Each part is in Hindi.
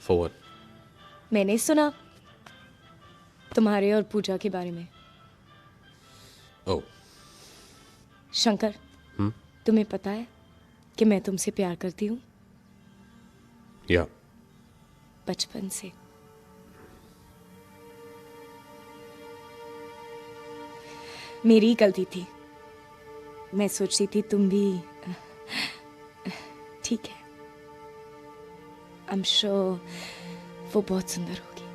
For what? मैंने सुना तुम्हारे और पूजा के बारे में। Oh. शंकर, तुम्हें पता है कि मैं तुमसे प्यार करती हूँ? Yeah. बचपन से। मेरी ही गलती थी। मैं सोचती थी तुम भी ठीक है। I'm sure वो बहुत सुंदर होगी।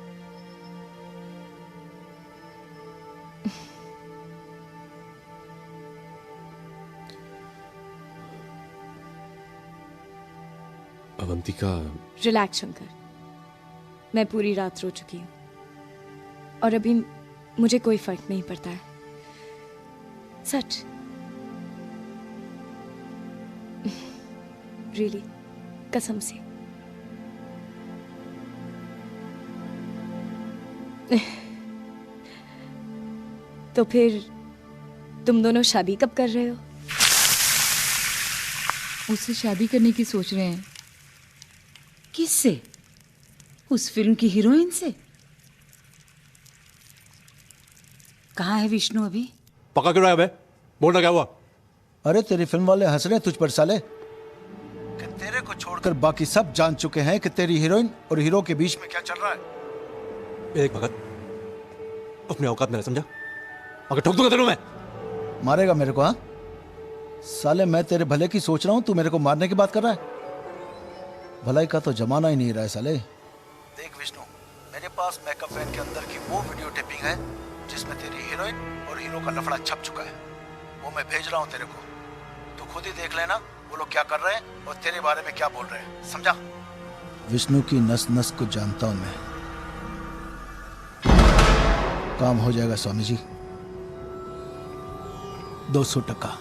अवंतिका। रिलैक्स शंकर, मैं पूरी रात रो चुकी हूँ और अभी मुझे कोई फर्क नहीं पड़ता है। सच। रियली, कसम से। तो फिर तुम दोनों शादी कब कर रहे हो? उससे शादी करने की सोच रहे हैं। किससे? उस फिल्म की हीरोइन से? कहाँ है विष्णु अभी? पका क्यों रहा है बे? बोलना क्या हुआ? अरे तेरी फिल्म वाले हंस रहे हैं तुझ पर साले, कि तेरे को छोड़कर बाकी सब जान चुके हैं कि तेरी हीरोइन और हीरो के बीच में क्या चल रहा है। एक भगत, अपने औकात में रह, समझा? अगर ठोक दूंगा तेरे को मैं। मारेगा मेरे को? हाँ साले, मैं तेरे भले की सोच रहा हूँ, तू मेरे को मारने की बात कर रहा है। भलाई का तो जमाना ही नहीं रहा है साले। देख विष्णु, मेरे पास मेकअप वैन के अंदर की वो वीडियो टेपिंग है जिसमें तेरी हीरोइन और हीरो का लफड़ा छप चुका है। वो मैं भेज रहा हूँ तेरे को, तू खुद ही देख लेना वो लोग क्या कर रहे हैं और तेरे बारे में क्या बोल रहे हैं, समझा? विष्णु की नस नस को जानता हूं मैं। काम हो जाएगा स्वामी जी। 200 टका।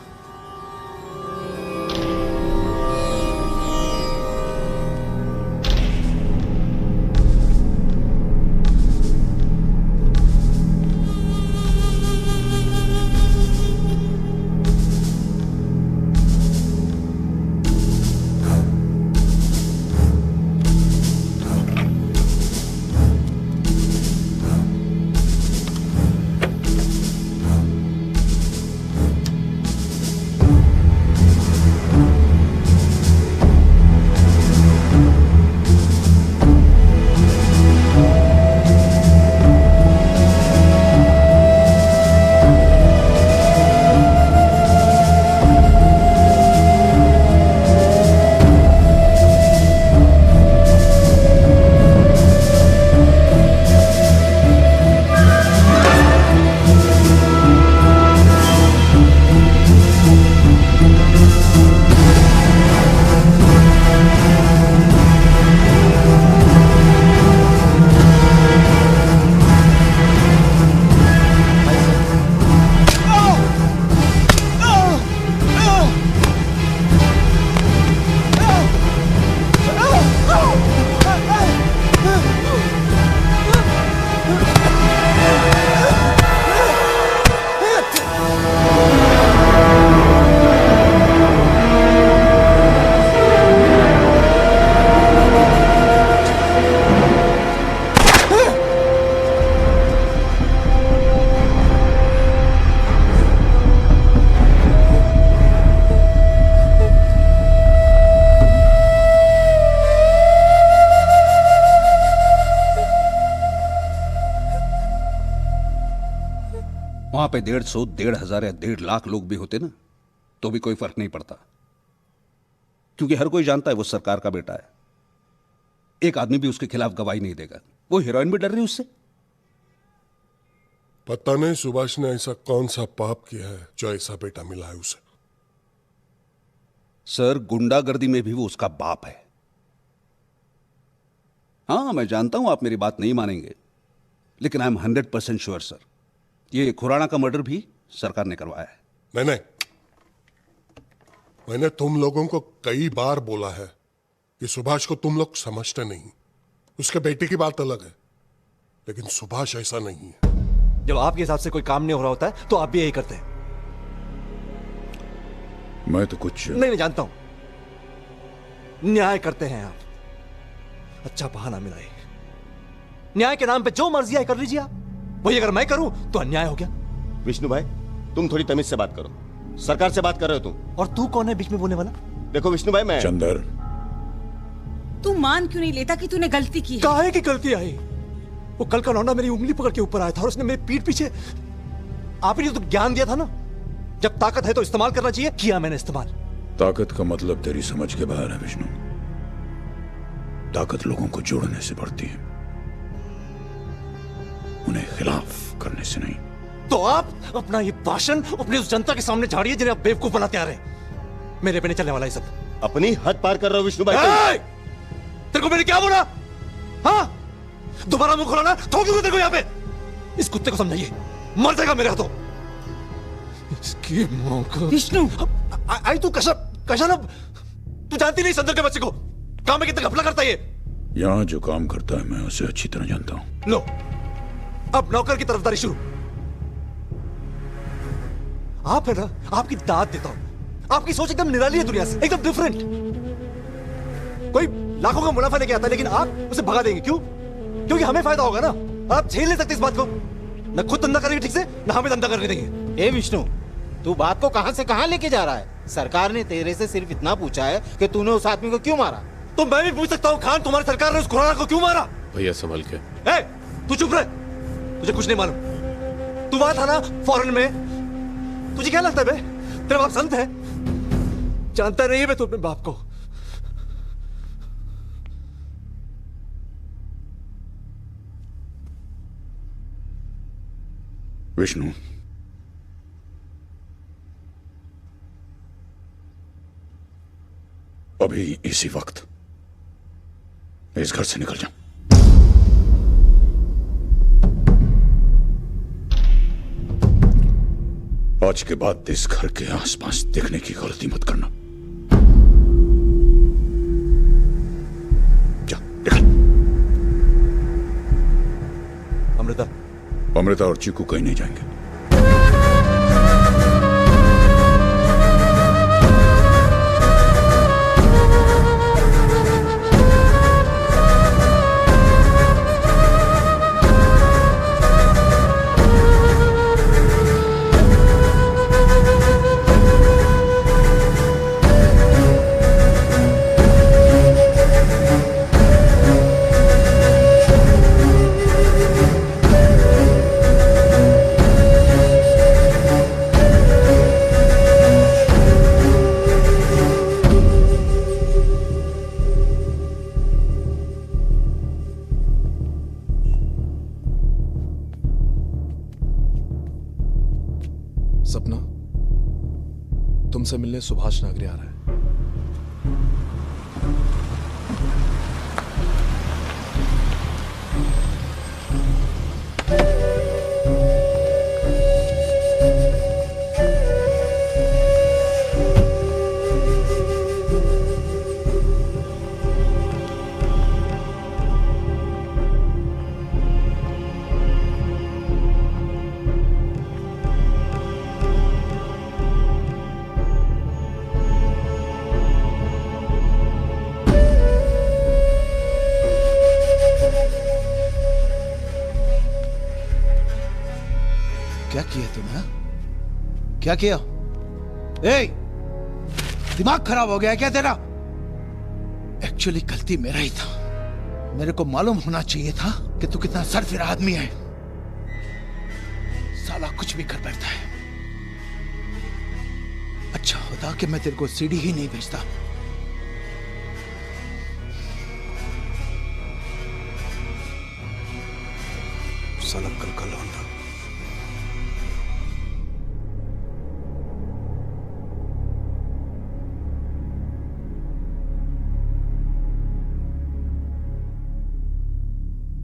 वहां पे 150, 1,500 या 1,50,000 लोग भी होते ना तो भी कोई फर्क नहीं पड़ता, क्योंकि हर कोई जानता है वो सरकार का बेटा है। एक आदमी भी उसके खिलाफ गवाही नहीं देगा। वो हीरोइन भी डर रही उससे। पता नहीं सुभाष ने ऐसा कौन सा पाप किया है जो ऐसा बेटा मिला है उसे। सर, गुंडागर्दी में भी वो उसका बाप है। हाँ, मैं जानता हूं आप मेरी बात नहीं मानेंगे, लेकिन आई एम 100% श्योर सर, ये खुराना का मर्डर भी सरकार ने करवाया है। नहीं, मैंने तुम लोगों को कई बार बोला है कि सुभाष को तुम लोग समझते नहीं। उसके बेटे की बात अलग है, लेकिन सुभाष ऐसा नहीं है। जब आपके हिसाब से कोई काम नहीं हो रहा होता है तो आप भी यही करते हैं। मैं तो कुछ नहीं जानता हूं। न्याय करते हैं आप, अच्छा बहाना मिला है। न्याय के नाम पे जो मर्जी है कर लीजिए आप। वही अगर मैं करूं तो अन्याय हो गया। विष्णु भाई, तुम थोड़ी तमीज से बात करो। सरकार से बात कर रहे हो तुम। और तू कौन है बीच में बोलने वाला? देखो विष्णु भाई, मैं चंदर, तू मान क्यों नहीं लेता कि तूने गलती की है? काहे की गलती आई? वो कल का लौंडा मेरी उंगली पकड़ के ऊपर आया था और उसने मेरी पीठ पीछे आप ही ने तो ज्ञान दिया था ना, जब ताकत है तो इस्तेमाल करना चाहिए। किया मैंने इस्तेमाल। ताकत का मतलब तेरी समझ के बाहर है विष्णु। ताकत लोगों को जोड़ने से बढ़ती है, उन्हें खिलाफ करने से नहीं। तो आप अपना ये भाषण अपनी उस जनता के सामने झाड़िए जिन्हें आप बेवकूफ बनाते आ रहे हैं। मेरे पे नहीं चलने वाला ये सब। अपनी हद पार कर रहे हो विष्णु भाई। तेरे को मैंने क्या बोला? हाँ, दोबारा मुंह खोला ठोक दूंगा तेरे को यहाँ पे। इस कुत्ते को समझाइए, मर जाएगा मेरे हाथों। इसकी मां का। विष्णु, आई तू कशा तू जानती नहीं संदर के बच्चे को काम में कितना घपला करता है ये। यहां जो काम करता है मैं उसे अच्छी तरह जानता हूं। लो, अब नौकर की तरफदारी शुरू। आप है ना, आपकी दाद देता हूं। आपकी सोच एकदम निराली है दुनिया से, एकदम डिफरेंट। कोई लाखों का मुनाफा लेके आता है लेकिन आप उसे भगा देंगे। क्यों? क्योंकि हमें फायदा होगा ना। आप झेल नहीं सकते इस बात को। न खुद धंधा करेंगे ठीक से, न हमें धंधा करने देंगे। ए विष्णु, तू बात को कहां से कहां लेके जा रहा है? सरकार ने तेरे से सिर्फ इतना पूछा है कि तूने उस आदमी को क्यों मारा। तो मैं भी पूछ सकता हूँ, खान तुम्हारी सरकार ने उस खुराना को क्यों मारा? भैया संभल के। तू चुप रहे, तुझे कुछ नहीं मालूम। तू वहां था ना फॉरेन में, तुझे क्या लगता है बे? तेरा बाप संत है? जानता नहीं है तू अपने बाप को। विष्णु, अभी इसी वक्त इस घर से निकल जा। आज के बाद इस घर के आसपास देखने की गलती मत करना। जा निकल। अमृता और चीकू कहीं नहीं जाएंगे। सपना, तुमसे मिलने सुभाष नागरे आ रहा है। क्या किया तुमने? क्या किया? ए, दिमाग खराब हो गया है क्या तेरा? एक्चुअली गलती मेरा ही था। मेरे को मालूम होना चाहिए था कि तू कितना सरफिरा आदमी है। साला कुछ भी कर बैठता है। अच्छा होता कि मैं तेरे को सीढ़ी ही नहीं भेजता। साला कल का लौंडा।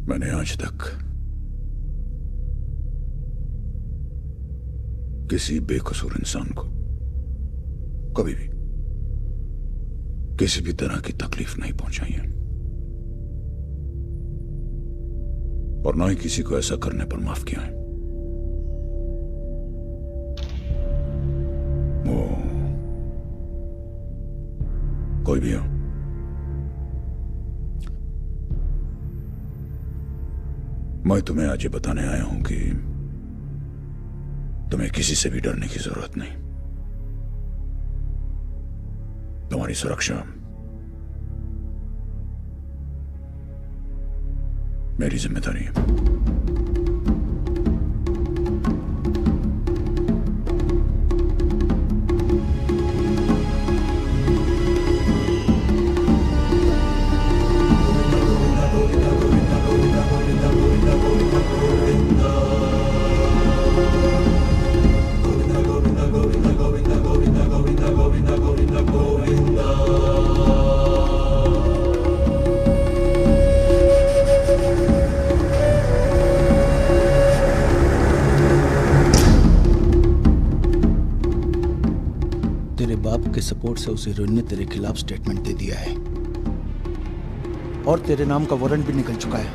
मैंने आज तक किसी बेकसूर इंसान को कभी भी किसी भी तरह की तकलीफ नहीं पहुंचाई है, और ना ही किसी को ऐसा करने पर माफ किया है। वो कोई भी हो, मैं तुम्हें आज ये बताने आया हूं कि तुम्हें किसी से भी डरने की जरूरत नहीं। तुम्हारी सुरक्षा मेरी जिम्मेदारी है। तेरे बाप के सपोर्ट से उस हीरोइन ने तेरे खिलाफ स्टेटमेंट दे दिया है और तेरे नाम का वारंट भी निकल चुका है।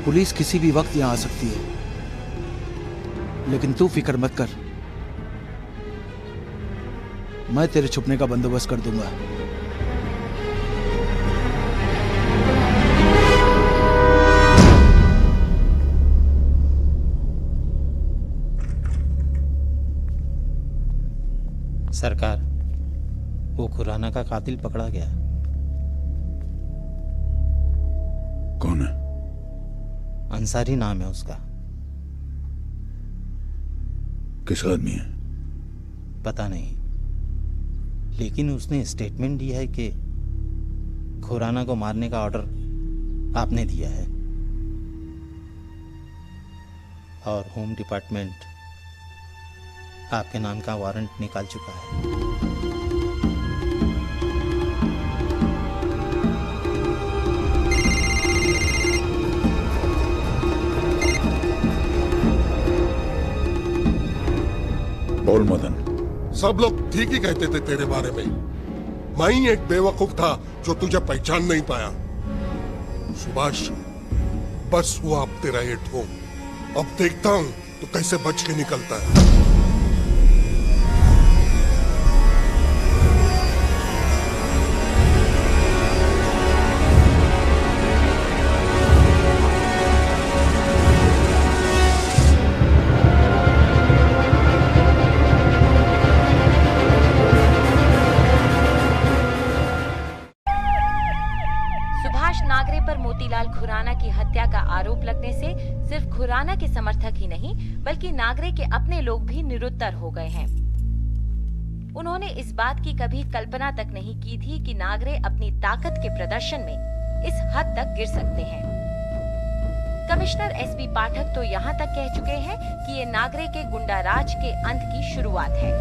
पुलिस किसी भी वक्त यहां आ सकती है, लेकिन तू फिक्र मत कर, मैं तेरे छुपने का बंदोबस्त कर दूंगा। सरकार, वो खुराना का कातिल पकड़ा गया। कौन है? अंसारी नाम है उसका। किस आदमी है? पता नहीं, लेकिन उसने स्टेटमेंट दिया है कि खुराना को मारने का ऑर्डर आपने दिया है और होम डिपार्टमेंट आपके नाम का वारंट निकाल चुका है। बोल मदन। सब लोग ठीक ही कहते थे तेरे बारे में। मैं ही एक बेवकूफ था जो तुझे पहचान नहीं पाया। सुभाष, बस हुआ अब तेरा ये ठोक। अब देखता हूं तो कैसे बच के निकलता है। सुभाष नागरे पर मोतीलाल खुराना की हत्या का आरोप लगने से सिर्फ खुराना के समर्थक ही नहीं बल्कि नागरे के अपने लोग भी निरुत्तर हो गए हैं। उन्होंने इस बात की कभी कल्पना तक नहीं की थी कि नागरे अपनी ताकत के प्रदर्शन में इस हद तक गिर सकते हैं। कमिश्नर एसपी पाठक तो यहाँ तक कह चुके हैं कि ये नागरे के गुंडा राज के अंत की शुरुआत है।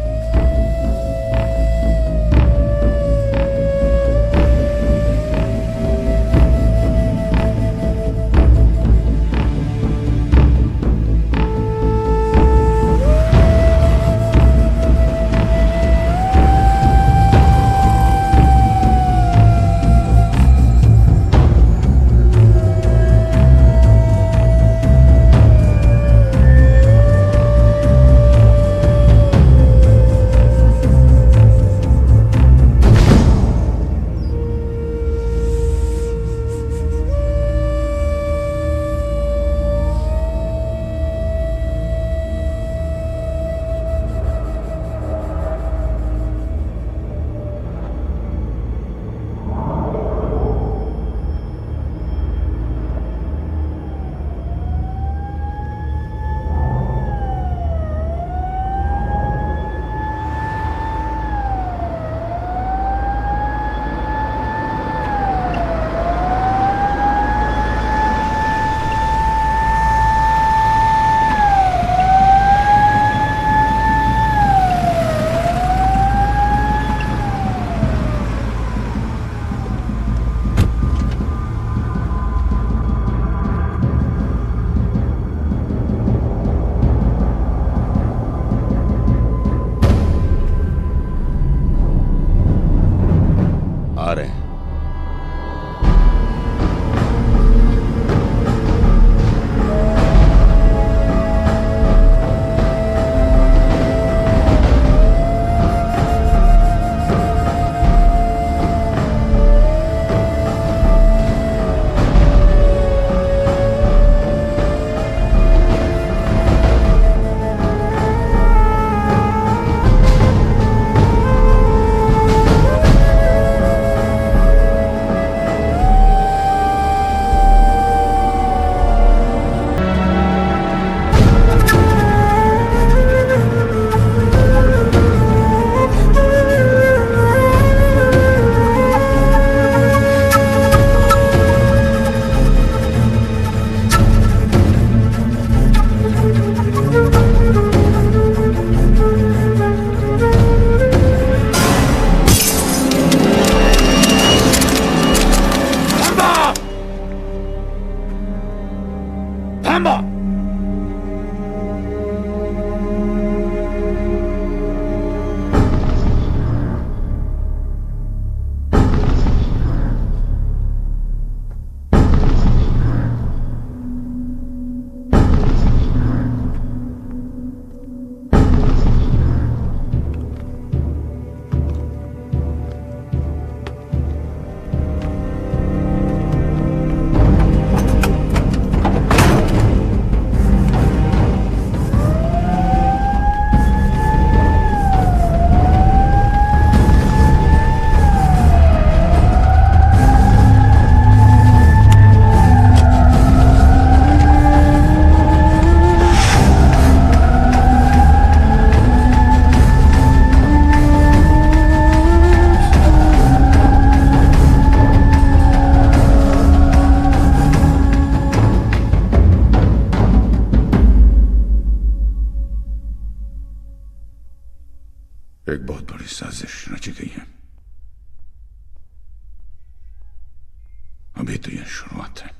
शुरुआत है।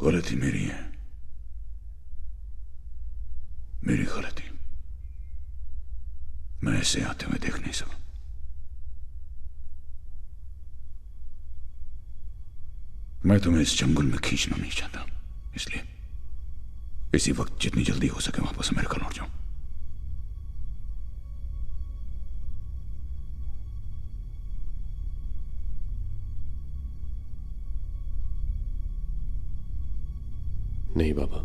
गलती मेरी है, मेरी गलती। मैं ऐसे आते हुए देख नहीं सका। मैं तुम्हें इस जंगल में खींचना नहीं चाहता, इसलिए इसी वक्त जितनी जल्दी हो सके वापस अमेरिका लौट जाऊं। नहीं बाबा,